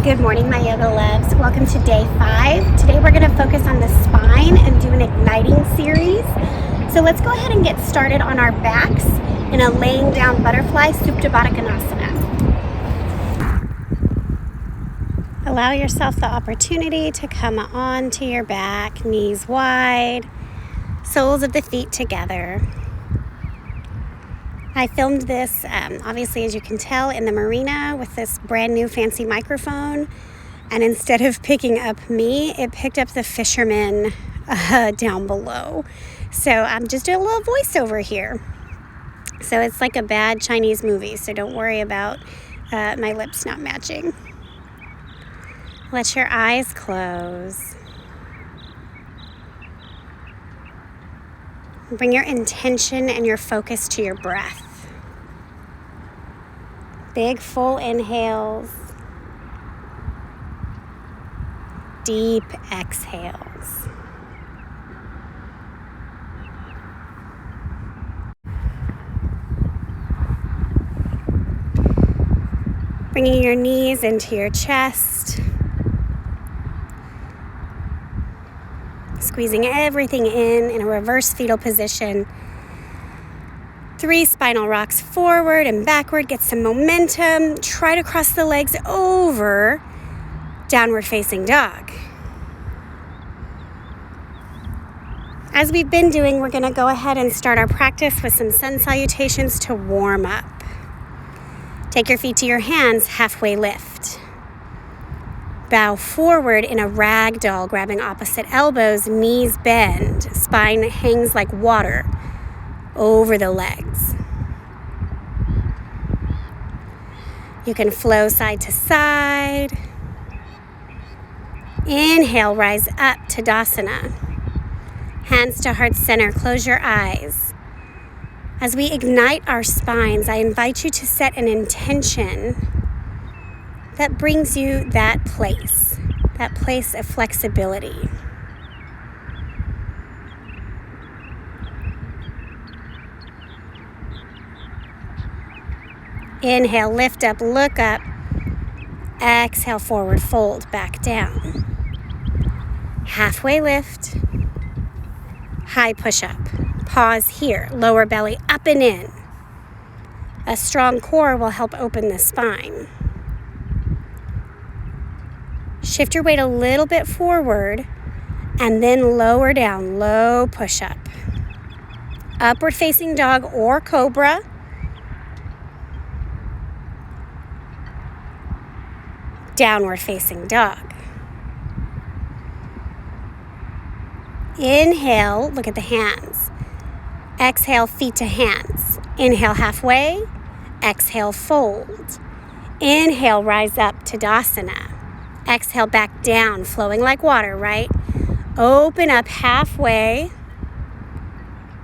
Good morning, my yoga loves. Welcome to day 5. Today we're going to focus on the spine and do an igniting series. So let's go ahead and get started on our backs in a laying down butterfly Supta Baddha Konasana. Allow yourself the opportunity to come onto your back, knees wide, soles of the feet together. I filmed this, obviously, as you can tell, in the marina with this brand new fancy microphone. And instead of picking up me, it picked up the fishermen down below. So I'm just doing a little voiceover here. So it's like a bad Chinese movie, so don't worry about my lips not matching. Let your eyes close. Bring your intention and your focus to your breath. Big, full inhales. Deep exhales. Bringing your knees into your chest. Squeezing everything in a reverse fetal position. 3 spinal rocks forward and backward. Get some momentum. Try to cross the legs over. Downward facing dog. As we've been doing, we're going to go ahead and start our practice with some Sun Salutations to warm up. Take your feet to your hands, halfway lift. Bow forward in a ragdoll, grabbing opposite elbows, knees bend, spine hangs like water over the legs. You can flow side to side. Inhale, rise up, Tadasana. Hands to heart center, close your eyes. As we ignite our spines, I invite you to set an intention that brings you that place of flexibility. Inhale, lift up, look up. Exhale, forward fold, back down. Halfway lift. High push-up. Pause here. Lower belly up and in. A strong core will help open the spine. Shift your weight a little bit forward and then lower down. Low push-up. Upward facing dog or cobra. Downward facing dog. Inhale, look at the hands. Exhale, feet to hands. Inhale, halfway. Exhale, fold. Inhale, rise up, Tadasana. Exhale, back down, flowing like water, right? Open up halfway.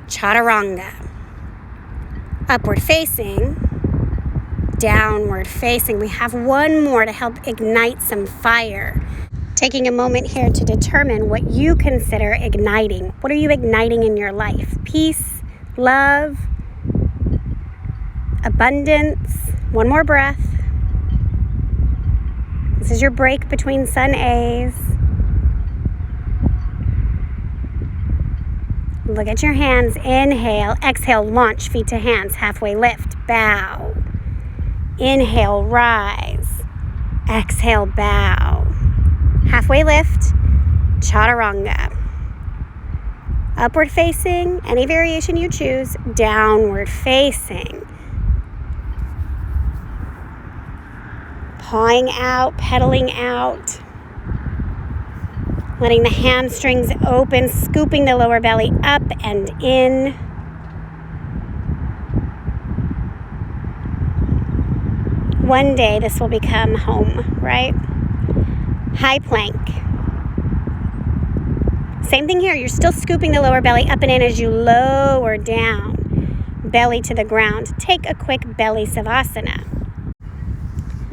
Chaturanga. Upward facing. Downward facing. We have one more to help ignite some fire. Taking a moment here to determine what you consider igniting. What are you igniting in your life? Peace, love, abundance. One more breath. This is your break between sun A's. Look at your hands. Inhale, exhale, launch, feet to hands, halfway lift, bow. Inhale, rise. Exhale, bow. Halfway lift, chaturanga. Upward facing, any variation you choose. Downward facing. Pawing out, pedaling out. Letting the hamstrings open, scooping the lower belly up and in. One day this will become home, right? High plank. Same thing here. You're still scooping the lower belly up and in as you lower down. Belly to the ground. Take a quick belly savasana.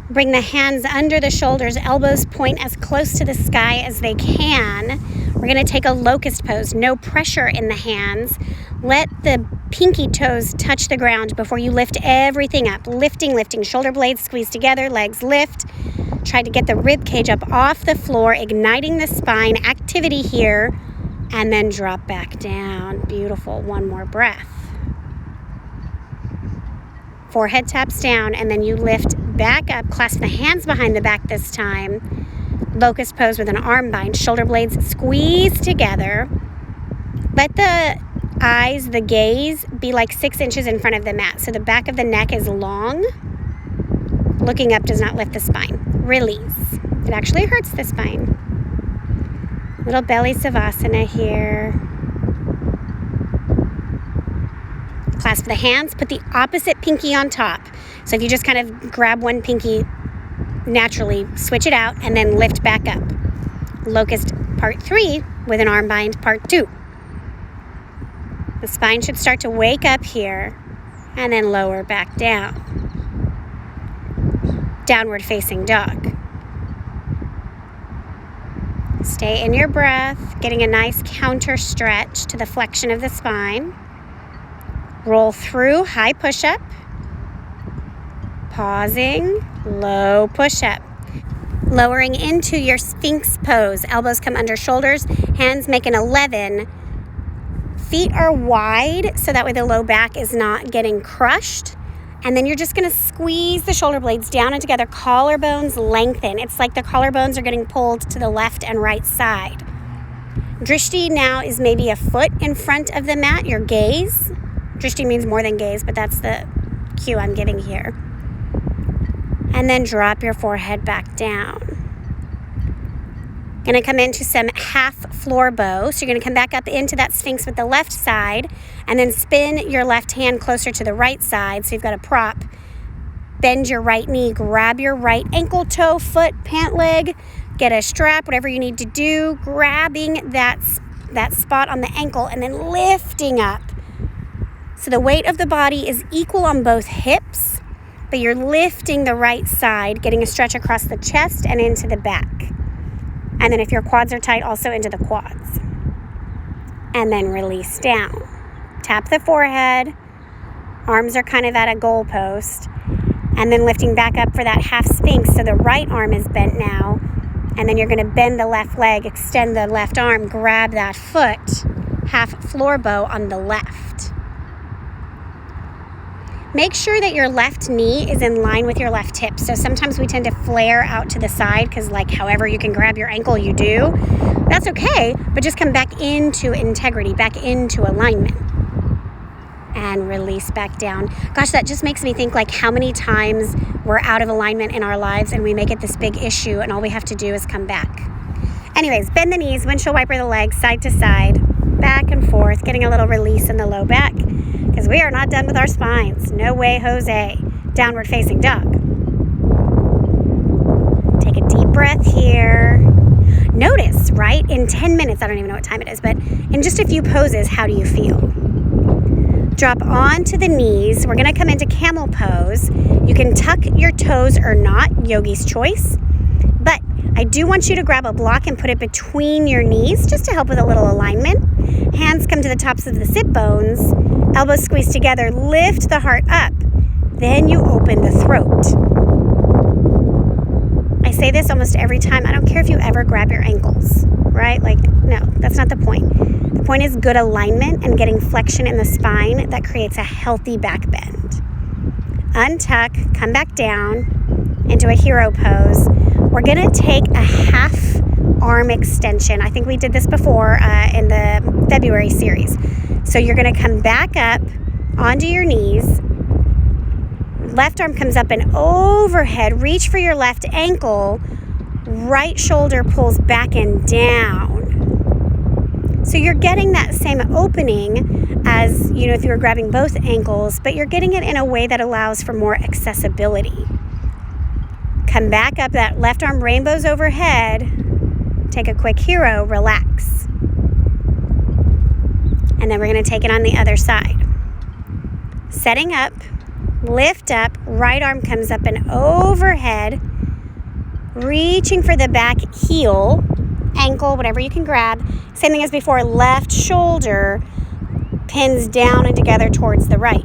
Bring the hands under the shoulders. Elbows point as close to the sky as they can. We're going to take a locust pose. No pressure in the hands. Let the pinky toes touch the ground before you lift everything up. Lifting. Shoulder blades squeeze together. Legs lift. Try to get the rib cage up off the floor, igniting the spine, activity here, and then drop back down. Beautiful. One more breath. Forehead taps down, and then you lift back up. Clasp the hands behind the back this time. Locust pose with an arm bind. Shoulder blades squeeze together. Let the eyes, the gaze, be like 6 inches in front of the mat. So the back of the neck is long. Looking up does not lift the spine. Release. It actually hurts the spine. Little belly savasana here. Clasp the hands, put the opposite pinky on top. So if you just kind of grab one pinky naturally, switch it out, and then lift back up. Locust part 3 with an arm bind part 2. The spine should start to wake up here and then lower back down. Downward facing dog. Stay in your breath, getting a nice counter stretch to the flexion of the spine. Roll through, high push-up. Pausing, low push-up. Lowering into your Sphinx pose. Elbows come under shoulders, hands make an 11. Feet are wide, so that way the low back is not getting crushed. And then you're just going to squeeze the shoulder blades down and together. Collarbones lengthen. It's like the collarbones are getting pulled to the left and right side. Drishti now is maybe a foot in front of the mat, your gaze. Drishti means more than gaze, but that's the cue I'm giving here. And then drop your forehead back down. Going to come into some half floor bow. So you're going to come back up into that Sphinx with the left side and then spin your left hand closer to the right side. So you've got a prop. Bend your right knee, grab your right ankle, toe, foot, pant leg, get a strap, whatever you need to do, grabbing that spot on the ankle and then lifting up. So the weight of the body is equal on both hips, but you're lifting the right side, getting a stretch across the chest and into the back. And then if your quads are tight, also into the quads. And then release down. Tap the forehead. Arms are kind of at a goalpost. And then lifting back up for that half Sphinx. So the right arm is bent now. And then you're going to bend the left leg, extend the left arm, grab that foot. Half floor bow on the left. Make sure that your left knee is in line with your left hip. So sometimes we tend to flare out to the side because like however you can grab your ankle, you do. That's okay, but just come back into integrity, back into alignment. And release back down. Gosh, that just makes me think like how many times we're out of alignment in our lives and we make it this big issue and all we have to do is come back. Anyways, bend the knees, windshield wiper the legs, side to side, back and forth, getting a little release in the low back. Because we are not done with our spines. No way, Jose. Downward facing dog. Take a deep breath here. Notice, right, in 10 minutes, I don't even know what time it is, but in just a few poses, how do you feel? Drop onto the knees. We're going to come into Camel Pose. You can tuck your toes or not, yogi's choice. But I do want you to grab a block and put it between your knees just to help with a little alignment. Hands come to the tops of the sit bones. Elbows squeeze together, lift the heart up. Then you open the throat. I say this almost every time. I don't care if you ever grab your ankles, right? Like, no, that's not the point. The point is good alignment and getting flexion in the spine that creates a healthy back bend. Untuck, come back down into a hero pose. We're gonna take a half arm extension. I think we did this before in the February series. So you're going to come back up onto your knees. Left arm comes up and overhead. Reach for your left ankle. Right shoulder pulls back and down. So you're getting that same opening as, you know, if you were grabbing both ankles, but you're getting it in a way that allows for more accessibility. Come back up, that left arm rainbows overhead. Take a quick hero, relax. And then we're going to take it on the other side. Setting up, lift up, right arm comes up and overhead. Reaching for the back heel, ankle, whatever you can grab. Same thing as before, left shoulder pins down and together towards the right.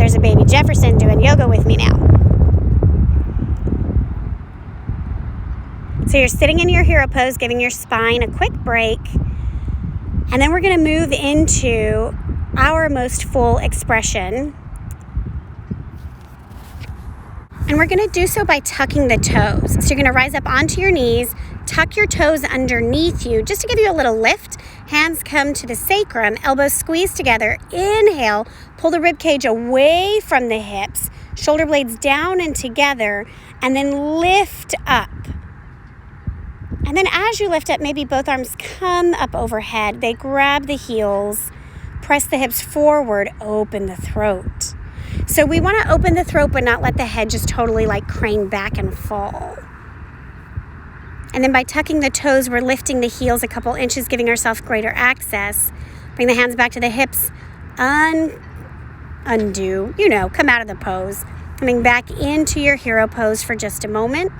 there's a baby Jefferson doing yoga with me now. So you're sitting in your hero pose, giving your spine a quick break. And then we're going to move into our most full expression. And we're going to do so by tucking the toes. So you're going to rise up onto your knees, tuck your toes underneath you just to give you a little lift. Hands come to the sacrum, elbows squeeze together. Inhale, pull the rib cage away from the hips, shoulder blades down and together, and then lift up. And then as you lift up, maybe both arms come up overhead. They grab the heels, press the hips forward, open the throat. So we want to open the throat, but not let the head just totally like crane back and fall. And then by tucking the toes, we're lifting the heels a couple inches, giving ourselves greater access. Bring the hands back to the hips. Undo, come out of the pose. Coming back into your hero pose for just a moment.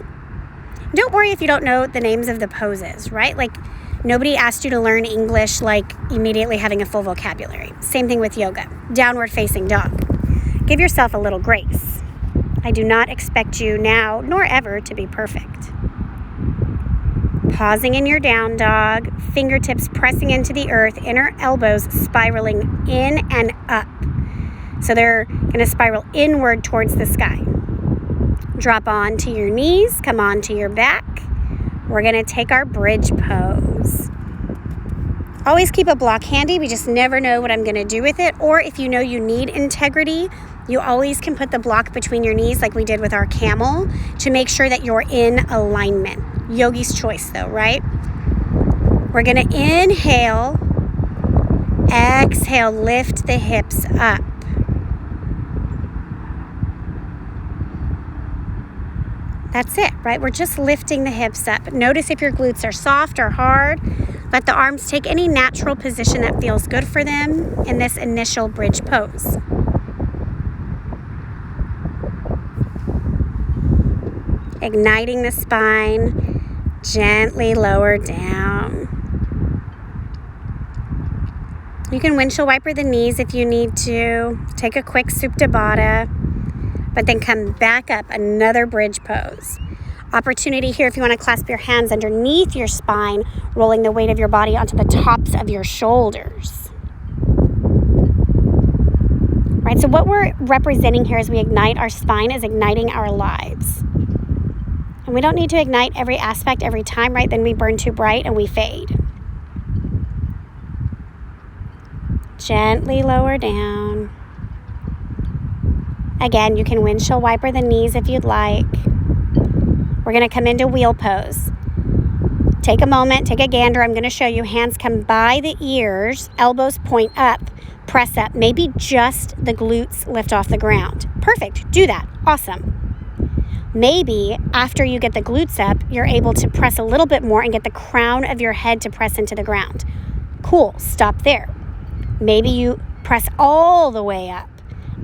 Don't worry if you don't know the names of the poses, right? Like, nobody asked you to learn English like immediately having a full vocabulary. Same thing with yoga. Downward facing dog. Give yourself a little grace. I do not expect you now, nor ever, to be perfect. Pausing in your down dog, fingertips pressing into the earth, inner elbows spiraling in and up. So they're going to spiral inward towards the sky. Drop onto your knees, come onto your back. We're going to take our bridge pose. Always keep a block handy. We just never know what I'm going to do with it. Or if you know you need integrity, you always can put the block between your knees like we did with our camel to make sure that you're in alignment. Yogi's choice though, right? We're going to inhale, exhale, lift the hips up. That's it, right? We're just lifting the hips up. Notice if your glutes are soft or hard. Let the arms take any natural position that feels good for them in this initial bridge pose. Igniting the spine, gently lower down. You can windshield wiper the knees if you need to. Take a quick Supta Baddha. But then come back up, another bridge pose. Opportunity here if you want to clasp your hands underneath your spine, rolling the weight of your body onto the tops of your shoulders. Right, so what we're representing here as we ignite our spine is igniting our lives. And we don't need to ignite every aspect every time, right? Then we burn too bright and we fade. Gently lower down. Again, you can windshield wiper the knees if you'd like. We're going to come into wheel pose. Take a moment, take a gander. I'm going to show you. Hands come by the ears, elbows point up, press up. Maybe just the glutes lift off the ground. Perfect. Do that. Awesome. Maybe after you get the glutes up, you're able to press a little bit more and get the crown of your head to press into the ground. Cool. Stop there. Maybe you press all the way up.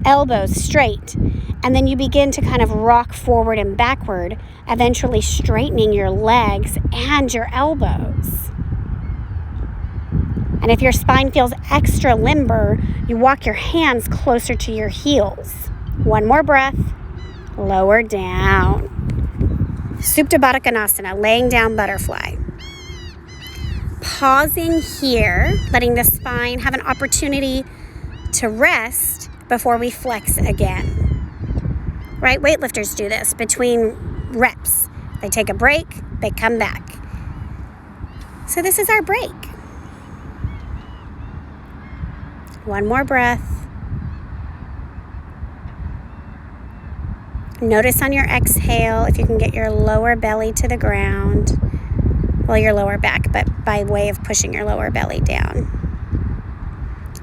Elbows straight, and then you begin to kind of rock forward and backward, eventually straightening your legs and your elbows. And if your spine feels extra limber, you walk your hands closer to your heels. One more breath, lower down. Supta Baddha Konasana, laying down butterfly. Pausing here, letting the spine have an opportunity to rest before we flex again. Right? Weightlifters do this between reps. They take a break, they come back. So this is our break. One more breath. Notice on your exhale if you can get your lower belly to the ground. Well, your lower back, but by way of pushing your lower belly down.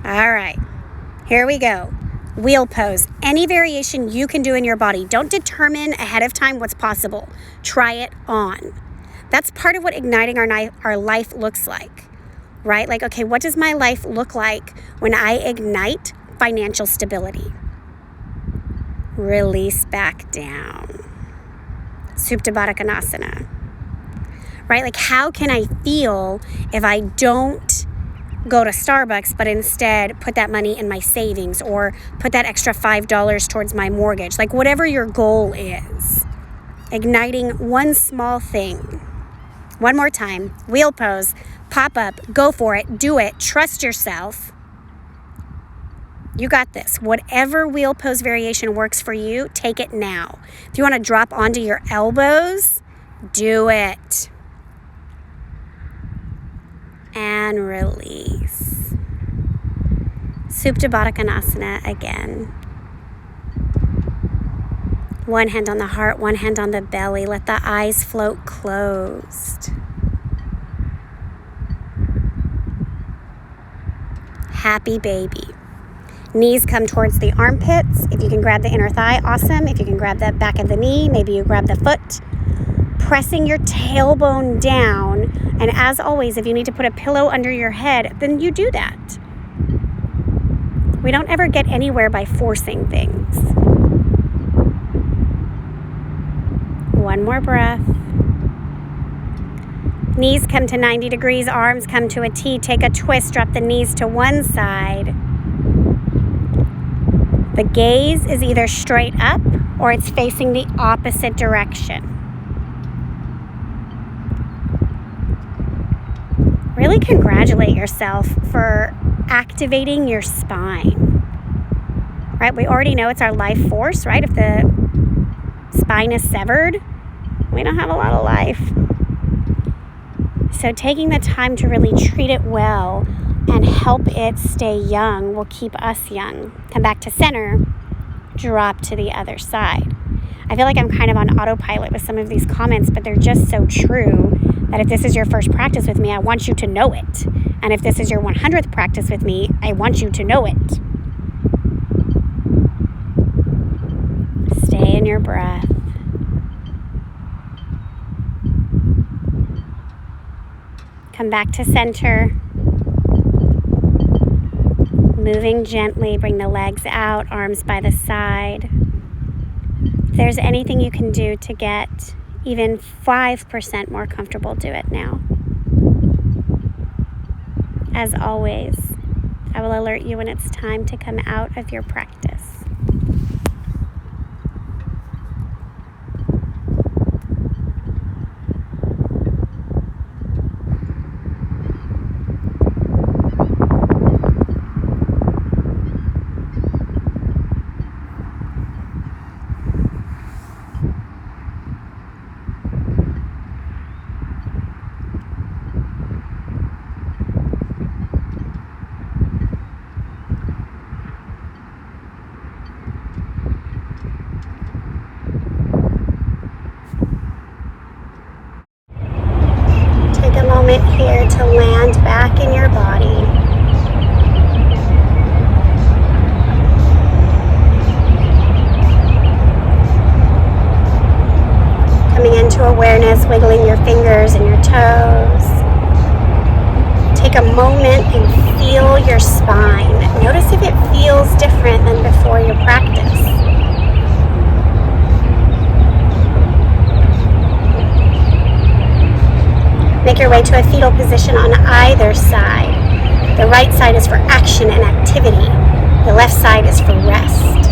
All right, here we go. Wheel pose. Any variation you can do in your body. Don't determine ahead of time what's possible. Try it on. That's part of what igniting our life looks like, right? Like, okay, what does my life look like when I ignite financial stability? Release back down. Supta Baddha Konasana. Right? Like, how can I feel if I don't go to Starbucks, but instead put that money in my savings or put that extra $5 towards my mortgage. Like whatever your goal is, igniting one small thing. One more time, wheel pose, pop up, go for it, do it, trust yourself. You got this. Whatever wheel pose variation works for you, take it now. If you want to drop onto your elbows, do it. And release. Supta Baddha Konasana again. One hand on the heart, one hand on the belly. Let the eyes float closed. Happy baby. Knees come towards the armpits. If you can grab the inner thigh, awesome. If you can grab the back of the knee, maybe you grab the foot. Pressing your tailbone down. And as always, if you need to put a pillow under your head, then you do that. We don't ever get anywhere by forcing things. One more breath. Knees come to 90 degrees, arms come to a T. Take a twist, drop the knees to one side. The gaze is either straight up or it's facing the opposite direction. Really congratulate yourself for activating your spine. Right? We already know it's our life force, right? If the spine is severed, we don't have a lot of life. So taking the time to really treat it well and help it stay young will keep us young. Come back to center, drop to the other side. I feel like I'm kind of on autopilot with some of these comments, but they're just so true that if this is your first practice with me, I want you to know it. And if this is your 100th practice with me, I want you to know it. Stay in your breath. Come back to center. Moving gently, bring the legs out, arms by the side. If there's anything you can do to get even 5% more comfortable, do it now. As always, I will alert you when it's time to come out of your practice. Here to land back in your body. Coming into awareness, wiggling your fingers and your toes. Take a moment and feel your spine. Notice if it feels different than before your practice. Make your way to a fetal position on either side. The right side is for action and activity. The left side is for rest.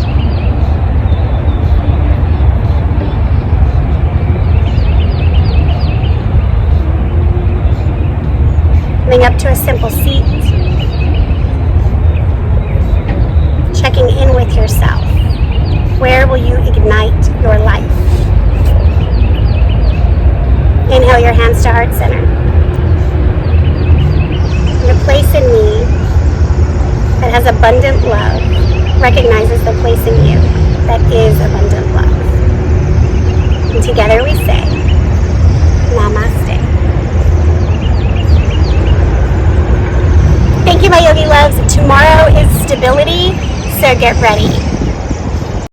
Coming up to a simple seat. Checking in with yourself. Where will you ignite your life? Inhale your hands to heart center. The place in me that has abundant love recognizes the place in you that is abundant love. And together we say, Namaste. Thank you, my yogi loves. Tomorrow is stability, so get ready.